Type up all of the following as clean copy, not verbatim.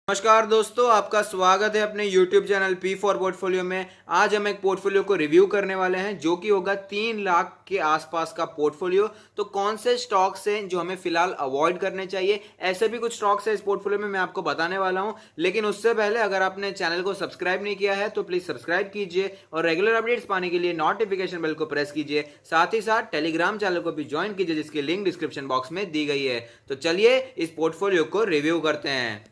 नमस्कार दोस्तों, आपका स्वागत है अपने YouTube channel P for portfolio में। आज हम एक पोर्टफोलियो को रिव्यू करने वाले हैं जो कि होगा 3 लाख के आसपास का पोर्टफोलियो। तो कौन से स्टॉक्स हैं जो हमें फिलहाल अवॉइड करने चाहिए, ऐसे भी कुछ स्टॉक्स हैं इस पोर्टफोलियो में मैं आपको बताने वाला हूं। लेकिन उससे पहले अगर आपने चैनल को सब्सक्राइब नहीं किया है तो प्लीज सब्सक्राइब कीजिए और रेगुलर अपडेट्स पाने के लिए नोटिफिकेशन बेल को प्रेस कीजिए। साथ ही साथ टेलीग्राम चैनल को भी ज्वाइन कीजिए जिसकी लिंक डिस्क्रिप्शन बॉक्स में दी गई है। तो चलिए इस पोर्टफोलियो को रिव्यू करते हैं।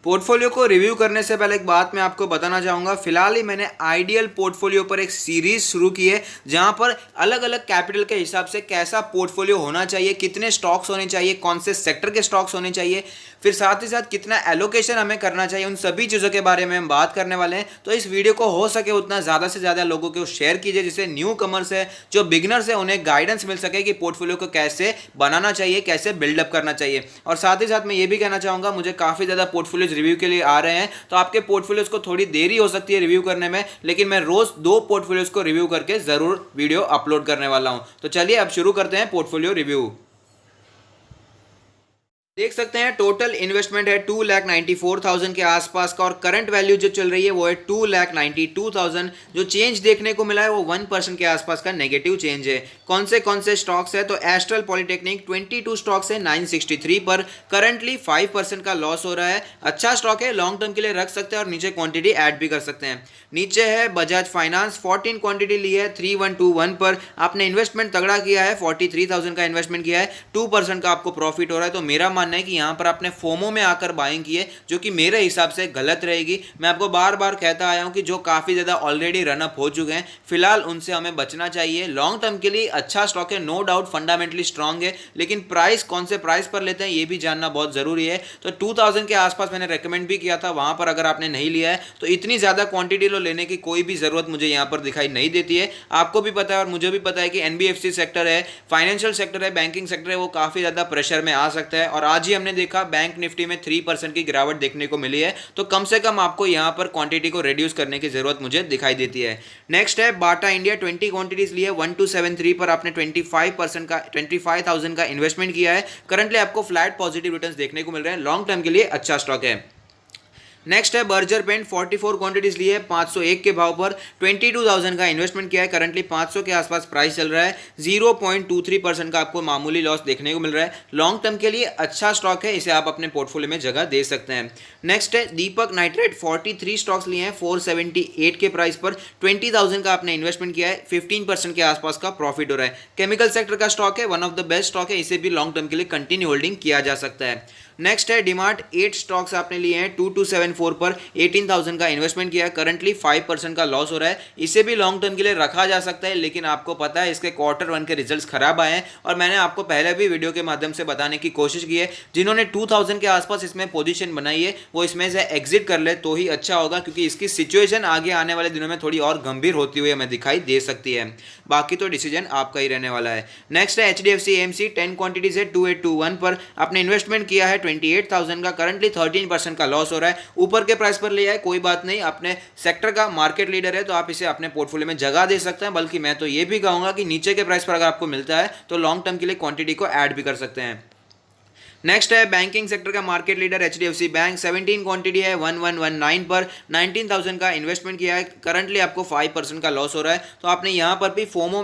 पोर्टफोलियो को रिव्यू करने से पहले एक बात मैं आपको बताना चाहूँगा। फिलहाल ही मैंने आइडियल पोर्टफोलियो पर एक सीरीज शुरू की है जहाँ पर अलग अलग कैपिटल के हिसाब से कैसा पोर्टफोलियो होना चाहिए, कितने स्टॉक्स होने चाहिए, कौन से सेक्टर के स्टॉक्स होने चाहिए, फिर साथ ही साथ कितना एलोकेशन हमें करना चाहिए, उन सभी चीज़ों के बारे में हम बात करने वाले हैं। तो इस वीडियो को हो सके उतना ज़्यादा से ज़्यादा लोगों को शेयर कीजिए जिससे न्यू कमर्स है, जो बिगनर्स है, उन्हें गाइडेंस मिल सके कि पोर्टफोलियो को कैसे बनाना चाहिए, कैसे बिल्डअप करना चाहिए। और साथ ही साथ मैं ये भी कहना चाहूँगा, मुझे काफ़ी ज़्यादा पोर्टफोलियोज रिव्यू के लिए आ रहे हैं तो आपके पोर्टफोलियोज को थोड़ी देरी हो सकती है रिव्यू करने में, लेकिन मैं रोज 2 पोर्टफोलियोज को रिव्यू करके जरूर वीडियो अपलोड करने वाला हूं। तो चलिए अब शुरू करते हैं पोर्टफोलियो रिव्यू। देख सकते हैं टोटल इन्वेस्टमेंट है 2,94,000 के आसपास का और करंट वैल्यू जो चल रही है वो है 2,92,000। जो चेंज देखने को मिला है वो 1% के आसपास का नेगेटिव चेंज है। कौन से स्टॉक्स है तो एस्ट्रल पॉलिटेक्निक 22 स्टॉक्स है 963 पर, करंटली 5% का लॉस हो रहा है। अच्छा स्टॉक है, लॉन्ग टर्म के लिए रख सकते हैं और नीचे क्वांटिटी ऐड भी कर सकते हैं। नीचे है बजाज फाइनेंस, 14 क्वांटिटी ली है 3121 पर। आपने इन्वेस्टमेंट तगड़ा किया है, 43,000 का इन्वेस्टमेंट किया है, 2% का आपको प्रॉफिट हो रहा है। तो मेरा मानना है कि यहां पर आपने फोमो में आकर बाइंग की है जो कि मेरे हिसाब से गलत रहेगी। मैं आपको बार बार कहता आया हूं कि जो काफी ज्यादा ऑलरेडी रनअप हो चुके हैं फिलहाल उनसे हमें बचना चाहिए। लॉन्ग टर्म के लिए अच्छा स्टॉक है, नो डाउट फंडामेंटली स्ट्रांग है, लेकिन प्राइस कौन से प्राइस पर लेते हैं ये भी जानना बहुत जरूरी है। तो 2000 के आसपास मैंने रेकमेंड भी किया था, वहां पर अगर आपने नहीं लिया है तो इतनी ज्यादा क्वांटिटी लो लेने की कोई भी जरूरत मुझे यहां पर दिखाई नहीं देती है। आपको भी पता है और मुझे भी पता है कि एनबीएफसी सेक्टर है, फाइनेंशियल सेक्टर है, बैंकिंग सेक्टर है, वो काफी ज्यादा प्रेशर में आ सकता है। और आज ही हमने देखा बैंक निफ्टी में 3% की गिरावट देखने को मिली है। तो कम से कम आपको यहां पर क्वांटिटी को रिड्यूस करने की जरूरत मुझे दिखाई देती है। नेक्स्ट है बाटा इंडिया, 20 क्वांटिटीज ली है 1273 पर। आपने 25% का 25,000 का इन्वेस्टमेंट किया है। करंटली आपको फ्लैट पॉजिटिव रिटर्न्स देखने को मिल रहे हैं, लॉन्ग टर्म के लिए अच्छा स्टॉक है। नेक्स्ट है बर्जर पेंट, 44 क्वांटिटीज ली है 501 के भाव पर, 22,000 का इन्वेस्टमेंट किया है। करंटली 500 के आसपास प्राइस चल रहा है, 0.23% का आपको मामूली लॉस देखने को मिल रहा है। लॉन्ग टर्म के लिए अच्छा स्टॉक है, इसे आप अपने पोर्टफोलियो में जगह दे सकते हैं। नेक्स्ट है दीपक नाइट्रेट, 43 स्टॉक्स लिए हैं 478 के प्राइस पर, 20,000 का आपने इन्वेस्टमेंट किया है, 15% के आसपास का प्रॉफिट हो रहा है। केमिकल सेक्टर का स्टॉक है, one of the best stock है, इसे भी लॉन्ग टर्म के लिए कंटिन्यू होल्डिंग किया जा सकता है। नेक्स्ट है डिमार्ट, 8 स्टॉक्स आपने लिए हैं 2274 पर, 18,000 का इन्वेस्टमेंट किया है। करंटली 5% का लॉस हो रहा है, इसे भी लॉन्ग टर्म के लिए रखा जा सकता है, लेकिन आपको पता है इसके Q1 के रिजल्ट्स खराब आए हैं और मैंने आपको पहले भी वीडियो के माध्यम से बताने की कोशिश की है। जिन्होंने 2000 के आसपास इसमें पोजीशन बनाई है वो इसमें से एग्जिट कर ले तो ही अच्छा होगा, क्योंकि इसकी सिचुएशन आगे आने वाले दिनों में थोड़ी और गंभीर होती हुई हमें दिखाई दे सकती है। बाकी तो डिसीजन आपका ही रहने वाला है। नेक्स्ट है HDFC AMC, 10 क्वांटिटीज है 2821 पर। आपने इन्वेस्टमेंट किया है 28,000 का, करंटली 13% का लॉस हो रहा है। ऊपर के प्राइस पर लिया है, कोई बात नहीं, अपने सेक्टर का मार्केट लीडर है तो आप इसे अपने पोर्टफोलियो में जगह दे सकते हैं। बल्कि मैं तो ये भी कहूंगा कि नीचे के प्राइस पर अगर आपको मिलता है तो लॉन्ग टर्म के लिए क्वांटिटी को ऐड भी कर सकते हैं। नेक्स्ट है बैंकिंग सेक्टर का market leader HDFC bank, 17 quantity है 1119 पर, 19,000 का इन्वेस्टमेंट किया है। करंटली आपको 5% का लॉस हो रहा है। तो आपने यहाँ पर भी फोमो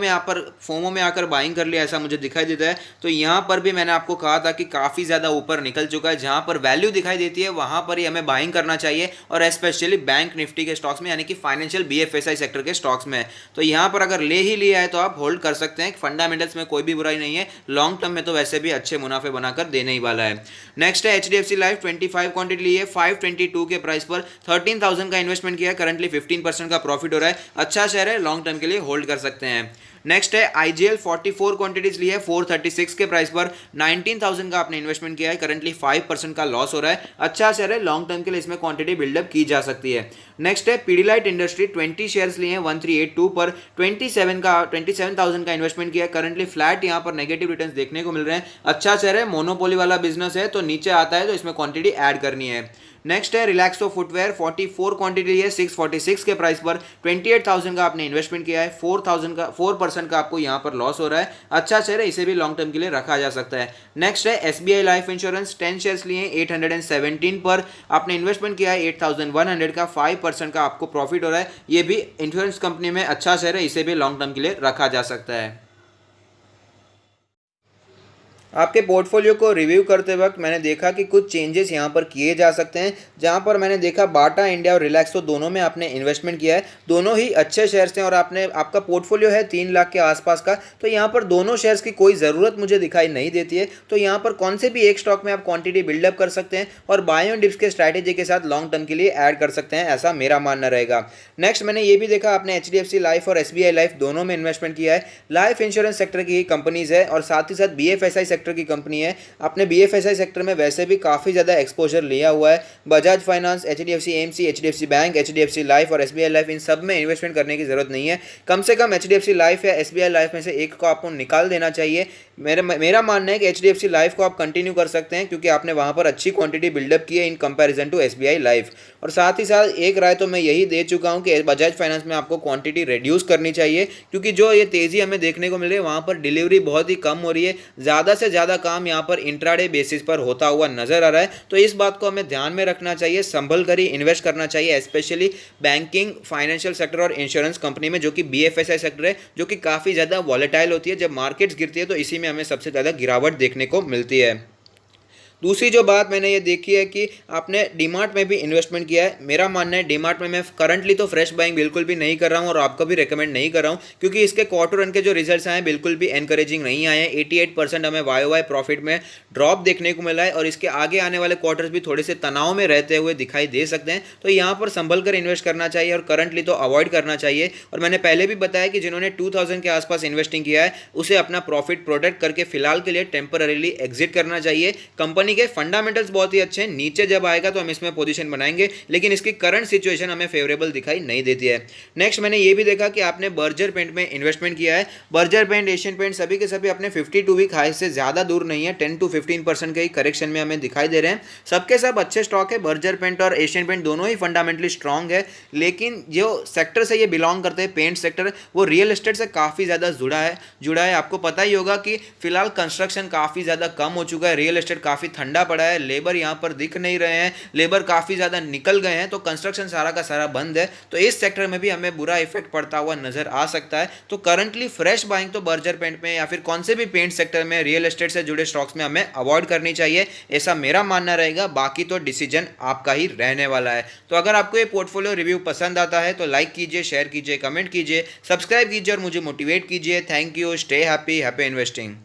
में आकर बाइंग कर लिया, ऐसा मुझे दिखाई देता है। तो यहाँ पर भी मैंने आपको कहा था कि काफ़ी ज़्यादा ऊपर निकल चुका है, जहाँ पर वैल्यू दिखाई देती है वहाँ पर ही हमें बाइंग करना चाहिए, और स्पेशली बैंक निफ्टी के स्टॉक्स में, यानी कि फाइनेंशियल BFSI सेक्टर के स्टॉक्स में। तो यहाँ पर अगर ले ही लिया है तो आप होल्ड कर सकते हैं, फंडामेंटल्स में कोई भी बुराई नहीं है, लॉन्ग टर्म में तो वैसे भी अच्छे मुनाफे बनाकर देने ही वाला है। नेक्स्ट है HDFC लाइफ, 25 क्वांटिटी ली है 522 के प्राइस पर, 13,000 का इन्वेस्टमेंट किया है। करंटली 15% का प्रॉफिट हो रहा है, अच्छा शेयर है, लॉन्ग टर्म के लिए होल्ड कर सकते हैं। नेक्स्ट है IGL, 44 क्वांटिटीज ली है 436 के प्राइस पर, 19,000 का आपने इन्वेस्टमेंट किया है। करंटली 5% का लॉस हो रहा है, अच्छा शेयर है, लॉन्ग टर्म के लिए इसमें क्वांटिटी बिल्डअप की जा सकती है। नेक्स्ट है पीडीलाइट इंडस्ट्री, 20 शेयर्स लिए हैं 1382 पर, 27,000 का इन्वेस्टमेंट किया है। करंटली फ्लैट यहाँ पर नेगेटिव रिटर्न्स देखने को मिल रहे हैं, अच्छा शेयर है, मोनोपोली वाला बिजनेस है तो नीचे आता है तो इसमें क्वांटिटी ऐड करनी है। नेक्स्ट है रिलैक्सो फुटवेयर, 44 क्वांटिटी है 646 के प्राइस पर, 28,000 का आपने इन्वेस्टमेंट किया है, 4% का आपको यहाँ पर लॉस हो रहा है। अच्छा शेयर है, इसे भी लॉन्ग टर्म के लिए रखा जा सकता है। नेक्स्ट है एसबीआई लाइफ इंश्योरेंस, 10 शेयर्स लिए 817 पर, आपने इन्वेस्टमेंट किया है 8,100 का, 5% का आपको प्रॉफिट हो रहा है। ये भी इंश्योरेंस कंपनी में अच्छा शेयर है, इसे भी लॉन्ग टर्म के लिए रखा जा सकता है। आपके पोर्टफोलियो को रिव्यू करते वक्त मैंने देखा कि कुछ चेंजेस यहाँ पर किए जा सकते हैं, जहाँ पर मैंने देखा बाटा इंडिया और रिलैक्सो दोनों में आपने इन्वेस्टमेंट किया है, दोनों ही अच्छे शेयर्स हैं और आपका पोर्टफोलियो है 3 लाख के आसपास का, तो यहाँ पर दोनों शेयर्स की कोई ज़रूरत मुझे दिखाई नहीं देती है। तो यहाँ पर कौन से भी एक स्टॉक में आप क्वांटिटी बिल्डअप कर सकते हैं और बाय ऑन डिप्स के स्ट्रैटेजी के साथ लॉन्ग टर्म के लिए ऐड कर सकते हैं, ऐसा मेरा मानना रहेगा। नेक्स्ट मैंने ये भी देखा आपने एचडीएफसी लाइफ और एसबीआई लाइफ दोनों में इन्वेस्टमेंट किया है। लाइफ इंश्योरेंस सेक्टर की कंपनीज है और साथ ही साथ बीएफएसआई सेक्टर की कंपनी है। आपने बीएफएसआई सेक्टर में वैसे भी काफ़ी ज़्यादा एक्सपोजर लिया हुआ है। Bajaj finance, HDFC AMC, HDFC bank, HDFC life और एसबीआई लाइफ, इन सब में इन्वेस्टमेंट करने की जरूरत नहीं है। कम से कम एचडीएफसी लाइफ या एसबीआई लाइफ में से एक को आपको निकाल देना चाहिए। मेरा मानना है कि एचडीएफसी लाइफ को आप कंटिन्यू कर सकते हैं, क्योंकि आपने वहाँ पर अच्छी क्वांटिटी बिल्डअप की है in comparison to SBI life. और साथ ही साथ एक राय तो मैं यही दे चुका हूँ कि बजाज फाइनेंस में आपको क्वांटिटी रिड्यूस करनी चाहिए, क्योंकि जो ये तेज़ी हमें देखने को मिल रही है वहाँ पर डिलीवरी बहुत ही कम हो रही है। ज़्यादा से ज़्यादा काम यहाँ पर इंट्राडे बेसिस पर होता हुआ नजर आ रहा है। तो इस बात को हमें ध्यान में रखना चाहिए, संभल कर ही इन्वेस्ट करना चाहिए, स्पेशली बैंकिंग, फाइनेंशियल सेक्टर और इंश्योरेंस कंपनी में, जो कि बीएफएसआई सेक्टर है, जो कि काफ़ी ज़्यादा वॉलेटाइल होती है। जब मार्केट्स गिरती है तो इसी में हमें सबसे ज़्यादा गिरावट देखने को मिलती है। दूसरी जो बात मैंने ये देखी है कि आपने डीमार्ट में भी इन्वेस्टमेंट किया है। मेरा मानना है डीमार्ट में मैं करंटली तो फ्रेश बाइंग बिल्कुल भी नहीं कर रहा हूँ और आपको भी रेकमेंड नहीं कर रहा हूँ, क्योंकि इसके क्वार्टर रन के जो रिजल्ट्स आए हैं बिल्कुल भी एनकरेजिंग नहीं आए हैं। 88% हमें वाई प्रॉफिट में ड्रॉप देखने को मिला है और इसके आगे आने वाले क्वार्टर्स भी थोड़े से तनाव में रहते हुए दिखाई दे सकते हैं। तो यहाँ पर संभल कर इन्वेस्ट करना चाहिए और करंटली तो अवॉइड करना चाहिए। और मैंने पहले भी बताया कि जिन्होंने 2000 के आसपास इन्वेस्टिंग किया है उसे अपना प्रॉफिट प्रोटेक्ट करके फिलहाल के लिए टेम्पररीली एग्जिट करना चाहिए। कंपनी के फंडामेंटल बहुत ही अच्छे हैं, नीचे जब आएगा तो हम इसमें पोजीशन बनाएंगे, लेकिन इसकी करंट सिचुएशन हमें फेवरेबल दिखाई नहीं देती है। नेक्स्ट मैंने ये भी देखा कि आपने बर्जर पेंट में इन्वेस्टमेंट किया है। बर्जर पेंट, एशियन पेंट सभी के सभी अपने 52 वीक हाई से ज़्यादा दूर नहीं है, 10 to 15% के ही करेक्शन में हमें दिखाई दे रहे हैं। सबके सब अच्छे स्टॉक है, बर्जर पेंट और एशियन पेंट दोनों ही फंडामेंटली स्ट्रॉन्ग है, लेकिन जो सेक्टर से ये बिलोंग करते हैं, पेंट सेक्टर, वो रियल एस्टेट से काफ़ी ज़्यादा जुड़ा है। आपको पता ही होगा कि फिलहाल कंस्ट्रक्शन काफ़ी ज़्यादा कम हो चुका है, रियल एस्टेट काफ़ी ठंडा पड़ा है, लेबर यहाँ पर दिख नहीं रहे हैं, लेबर काफ़ी ज़्यादा निकल गए हैं, तो कंस्ट्रक्शन सारा का सारा बंद है। तो इस सेक्टर में भी हमें बुरा इफेक्ट पड़ता हुआ नजर आ सकता है। तो करंटली फ्रेश बाइंग तो बर्जर पेंट में या फिर कौन से भी पेंट सेक्टर में, रियल एस्टेट से जुड़े स्टॉक्स में हमें अवॉइड करनी चाहिए, ऐसा मेरा मानना रहेगा। बाकी तो डिसीजन आपका ही रहने वाला है। तो अगर आपको ये पोर्टफोलियो रिव्यू पसंद आता है तो लाइक कीजिए, शेयर कीजिए, कमेंट कीजिए, सब्सक्राइब कीजिए और मुझे मोटिवेट कीजिए। Thank you, stay happy, happy investing.